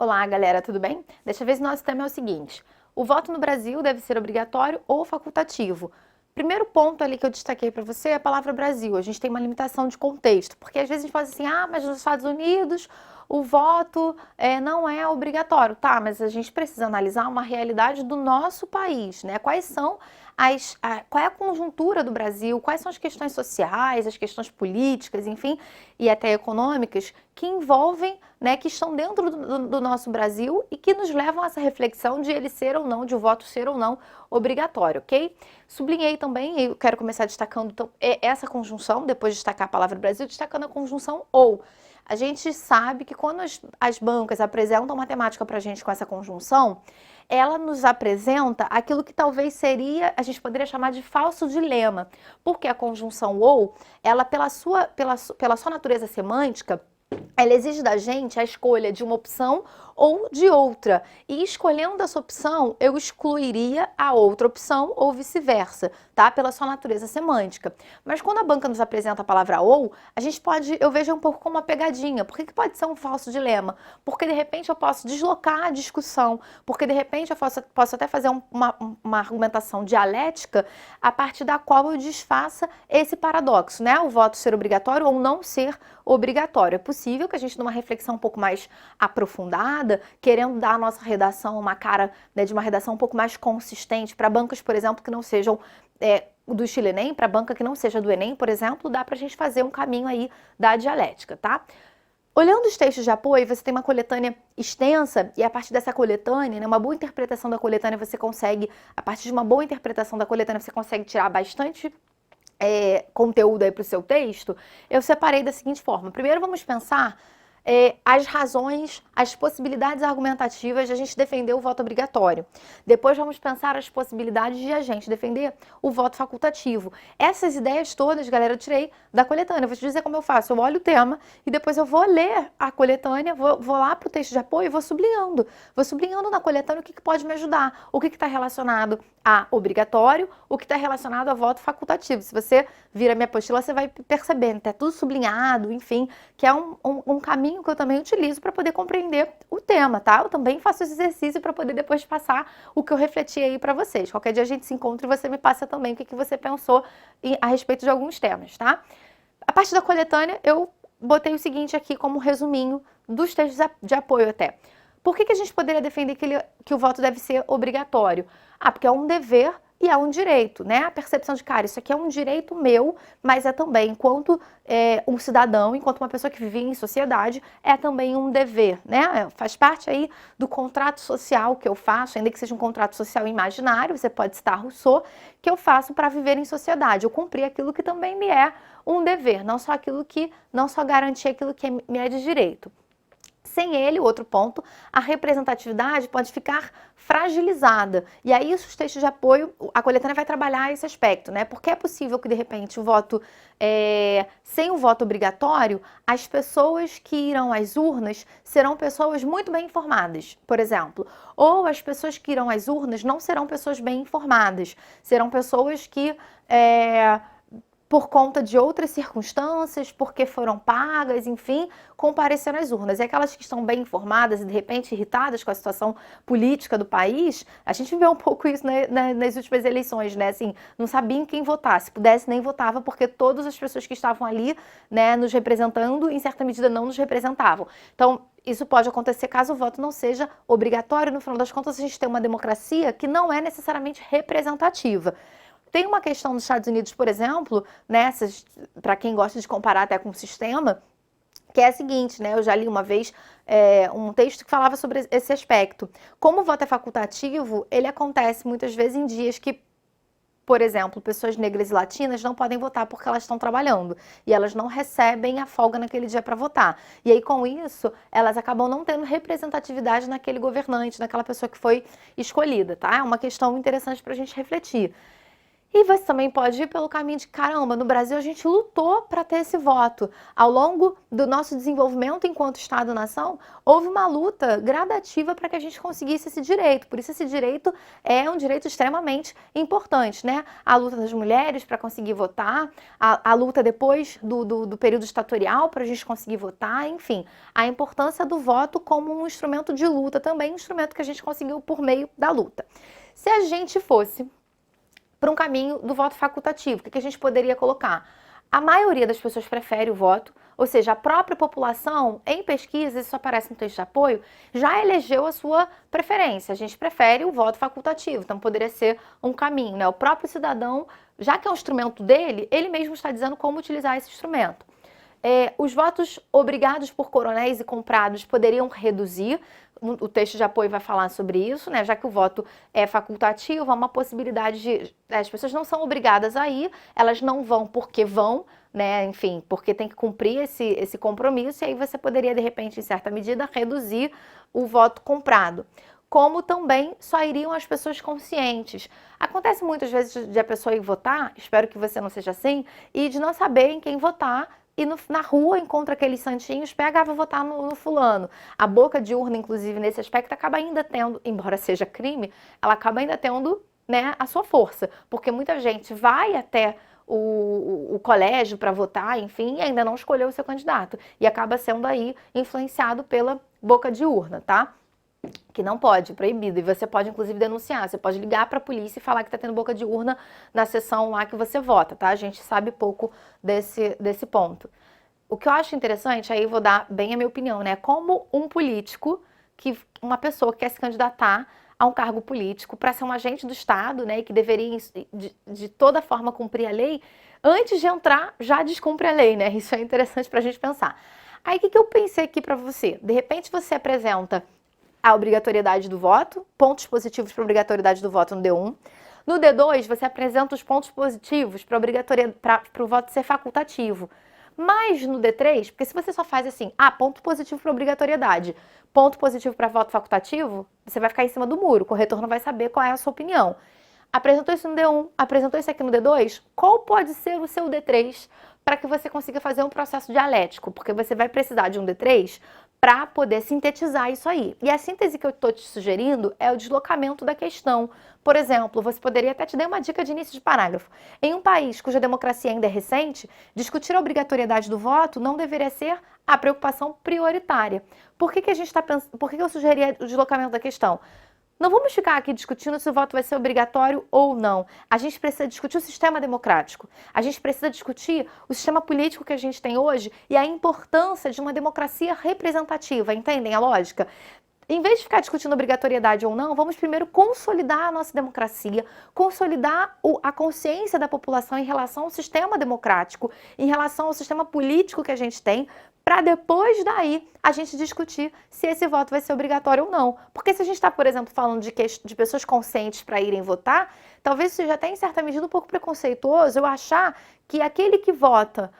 Olá, galera, tudo bem? Desta vez o nosso tema é o seguinte: o voto no Brasil deve ser obrigatório ou facultativo? Primeiro ponto ali que eu destaquei para você é a palavra Brasil. A gente tem uma limitação de contexto, porque às vezes a gente fala assim, mas nos Estados Unidos o voto não é obrigatório. Tá, mas a gente precisa analisar uma realidade do nosso país, né? Quais são qual é a conjuntura do Brasil, quais são as questões sociais, as questões políticas, enfim, e até econômicas que envolvem, né, que estão dentro do nosso Brasil e que nos levam a essa reflexão de ele ser ou não, de o voto ser ou não obrigatório, ok? Sublinhei também, eu quero começar destacando então, essa conjunção, depois de destacar a palavra Brasil, destacando a conjunção ou. A gente sabe que quando as bancas apresentam matemática para a gente com essa conjunção, ela nos apresenta aquilo que talvez seria, a gente poderia chamar de falso dilema, porque a conjunção ou, ela pela sua natureza semântica, ela exige da gente a escolha de uma opção ou de outra. E escolhendo essa opção, eu excluiria a outra opção ou vice-versa, tá? Pela sua natureza semântica. Mas quando a banca nos apresenta a palavra ou, a gente pode, eu vejo um pouco como uma pegadinha. Por que pode ser um falso dilema? Porque de repente eu posso deslocar a discussão, porque de repente eu posso até fazer uma argumentação dialética a partir da qual eu desfaça esse paradoxo, né? O voto ser obrigatório ou não ser obrigatório. É possível que a gente, numa reflexão um pouco mais aprofundada, querendo dar à nossa redação uma cara, né, de uma redação um pouco mais consistente para bancas, por exemplo, que não sejam do estilo Enem, para banca que não seja do Enem, por exemplo, dá para a gente fazer um caminho aí da dialética, tá? Olhando os textos de apoio, você tem uma coletânea extensa e a partir dessa coletânea, né, uma boa interpretação da coletânea, você consegue, a partir de uma boa interpretação da coletânea, você consegue tirar bastante conteúdo aí para o seu texto. Eu separei da seguinte forma. Primeiro vamos pensar as razões, as possibilidades argumentativas de a gente defender o voto obrigatório. Depois vamos pensar as possibilidades de a gente defender o voto facultativo. Essas ideias todas, galera, eu tirei da coletânea. Eu vou te dizer como eu faço. Eu olho o tema e depois eu vou ler a coletânea, vou lá para o texto de apoio e vou sublinhando. Vou sublinhando na coletânea o que pode me ajudar, o que está relacionado a obrigatório, o que está relacionado a voto facultativo. Se você vir a minha apostila, você vai perceber, está tudo sublinhado, enfim, que é um caminho que eu também utilizo para poder compreender o tema, tá? Eu também faço esse exercício para poder depois passar o que eu refleti aí para vocês. Qualquer dia a gente se encontra e você me passa também o que você pensou a respeito de alguns temas, tá? A partir da coletânea, eu botei o seguinte aqui como resuminho dos textos de apoio até. Por que a gente poderia defender que o voto deve ser obrigatório? Porque é um dever e é um direito, né? A percepção de, cara, isso aqui é um direito meu, mas é também, enquanto um cidadão, enquanto uma pessoa que vive em sociedade, é também um dever, né? Faz parte aí do contrato social que eu faço, ainda que seja um contrato social imaginário, você pode citar Rousseau, que eu faço para viver em sociedade. Eu cumprir aquilo que também me é um dever, não só garantir aquilo que me é de direito. Sem ele, outro ponto, a representatividade pode ficar fragilizada. E aí, os textos de apoio, a coletânea vai trabalhar esse aspecto, né? Porque é possível que, de repente, sem o voto obrigatório, as pessoas que irão às urnas serão pessoas muito bem informadas, por exemplo. Ou as pessoas que irão às urnas não serão pessoas bem informadas, serão pessoas que por conta de outras circunstâncias, porque foram pagas, enfim, compareceram às urnas. E aquelas que estão bem informadas e, de repente, irritadas com a situação política do país, a gente vê um pouco isso nas últimas eleições, né? Assim, não sabiam quem votar. Se pudesse, nem votava, porque todas as pessoas que estavam ali, né, nos representando, em certa medida, não nos representavam. Então, isso pode acontecer caso o voto não seja obrigatório. No final das contas, a gente tem uma democracia que não é necessariamente representativa. Tem uma questão nos Estados Unidos, por exemplo, para quem gosta de comparar até com o sistema, que é a seguinte, né? Eu já li uma vez um texto que falava sobre esse aspecto. Como o voto é facultativo, ele acontece muitas vezes em dias que, por exemplo, pessoas negras e latinas não podem votar porque elas estão trabalhando e elas não recebem a folga naquele dia para votar. E aí, com isso, elas acabam não tendo representatividade naquele governante, naquela pessoa que foi escolhida, tá? É uma questão interessante para a gente refletir. E você também pode ir pelo caminho de caramba, no Brasil a gente lutou para ter esse voto. Ao longo do nosso desenvolvimento enquanto Estado-nação, houve uma luta gradativa para que a gente conseguisse esse direito. Por isso esse direito é um direito extremamente importante, né? A luta das mulheres para conseguir votar, a luta depois do período ditatorial para a gente conseguir votar, enfim. A importância do voto como um instrumento de luta também, um instrumento que a gente conseguiu por meio da luta. Se a gente fosse para um caminho do voto facultativo, o que a gente poderia colocar? A maioria das pessoas prefere o voto, ou seja, a própria população, em pesquisas, isso aparece no texto de apoio, já elegeu a sua preferência. A gente prefere o voto facultativo, então poderia ser um caminho, né? O próprio cidadão, já que é um instrumento dele, ele mesmo está dizendo como utilizar esse instrumento. Os votos obrigados por coronéis e comprados poderiam reduzir, o texto de apoio vai falar sobre isso, né? Já que o voto é facultativo, há uma possibilidade de... As pessoas não são obrigadas a ir, elas não vão porque vão, né? Enfim, porque tem que cumprir esse compromisso, e aí você poderia, de repente, em certa medida, reduzir o voto comprado. Como também só iriam as pessoas conscientes. Acontece muitas vezes de a pessoa ir votar, espero que você não seja assim, e de não saber em quem votar, e na rua encontra aqueles santinhos, pega, vou votar no fulano. A boca de urna, inclusive, nesse aspecto, acaba ainda tendo, embora seja crime, ela acaba ainda tendo, né, a sua força. Porque muita gente vai até o colégio para votar, enfim, e ainda não escolheu o seu candidato. E acaba sendo aí influenciado pela boca de urna, tá? Que não pode, proibido, e você pode inclusive denunciar, você pode ligar para a polícia e falar que está tendo boca de urna na sessão lá que você vota, tá? A gente sabe pouco desse ponto. O que eu acho interessante, aí vou dar bem a minha opinião, né? Como um político, uma pessoa que quer se candidatar a um cargo político para ser um agente do Estado, né, e que deveria de toda forma cumprir a lei, antes de entrar já descumpre a lei, né? Isso é interessante para a gente pensar. Aí o que eu pensei aqui para você? De repente você apresenta a obrigatoriedade do voto, pontos positivos para a obrigatoriedade do voto no D1. No D2, você apresenta os pontos positivos para o voto ser facultativo. Mas no D3, porque se você só faz assim, ponto positivo para obrigatoriedade, ponto positivo para voto facultativo, você vai ficar em cima do muro, o corretor não vai saber qual é a sua opinião. Apresentou isso no D1, apresentou isso aqui no D2, qual pode ser o seu D3 para que você consiga fazer um processo dialético? Porque você vai precisar de um D3 para poder sintetizar isso aí. E a síntese que eu estou te sugerindo é o deslocamento da questão. Por exemplo, você poderia até te dar uma dica de início de parágrafo. Em um país cuja democracia ainda é recente, discutir a obrigatoriedade do voto não deveria ser a preocupação prioritária. Por que a gente está pensando? Por que eu sugeri o deslocamento da questão? Não vamos ficar aqui discutindo se o voto vai ser obrigatório ou não. A gente precisa discutir o sistema democrático. A gente precisa discutir o sistema político que a gente tem hoje e a importância de uma democracia representativa. Entendem a lógica? Em vez de ficar discutindo obrigatoriedade ou não, vamos primeiro consolidar a nossa democracia, consolidar a consciência da população em relação ao sistema democrático, em relação ao sistema político que a gente tem, para depois daí a gente discutir se esse voto vai ser obrigatório ou não. Porque se a gente está, por exemplo, falando de pessoas conscientes para irem votar, talvez seja até em certa medida um pouco preconceituoso eu achar que aquele que vota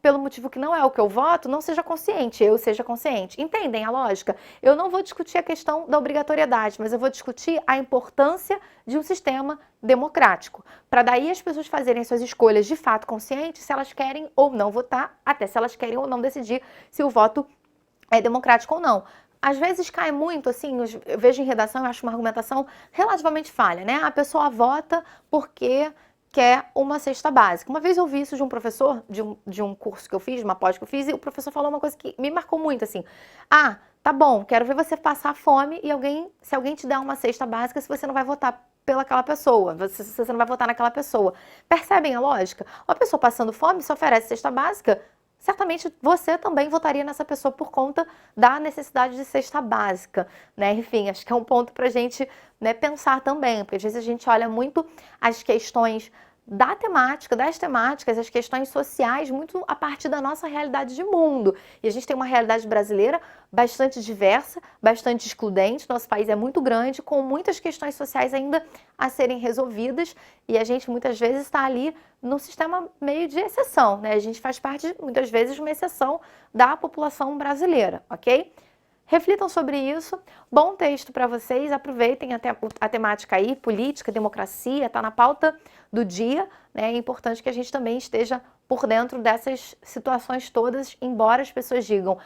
pelo motivo que não é o que eu voto, não seja consciente, eu seja consciente. Entendem a lógica? Eu não vou discutir a questão da obrigatoriedade, mas eu vou discutir a importância de um sistema democrático. Para daí as pessoas fazerem suas escolhas de fato conscientes, se elas querem ou não votar, até se elas querem ou não decidir se o voto é democrático ou não. Às vezes cai muito, assim, eu vejo em redação, eu acho uma argumentação relativamente falha, né? A pessoa vota porque quer uma cesta básica. Uma vez eu ouvi isso de um professor, de um curso que eu fiz, de uma pós que eu fiz, e o professor falou uma coisa que me marcou muito, assim. Tá bom, quero ver você passar fome e se alguém te der uma cesta básica, se você não vai votar pelaquela pessoa, se você não vai votar naquela pessoa. Percebem a lógica? Uma pessoa passando fome se oferece cesta básica, certamente você também votaria nessa pessoa por conta da necessidade de cesta básica, né? Enfim, acho que é um ponto para a gente, né, pensar também, porque às vezes a gente olha muito as questões das temáticas, as questões sociais, muito a partir da nossa realidade de mundo. E a gente tem uma realidade brasileira bastante diversa, bastante excludente. Nosso país é muito grande, com muitas questões sociais ainda a serem resolvidas, e a gente muitas vezes está ali no sistema meio de exceção, né? A gente faz parte, muitas vezes, de uma exceção da população brasileira, ok? Reflitam sobre isso. Bom texto para vocês. Aproveitem a temática aí, política, democracia, está na pauta do dia, né? É importante que a gente também esteja por dentro dessas situações todas, embora as pessoas digam,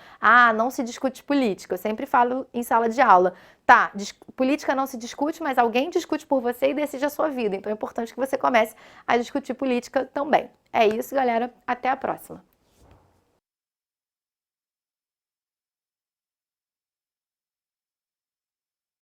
não se discute política. Eu sempre falo em sala de aula, tá, política não se discute, mas alguém discute por você e decide a sua vida. Então é importante que você comece a discutir política também. É isso, galera. Até a próxima.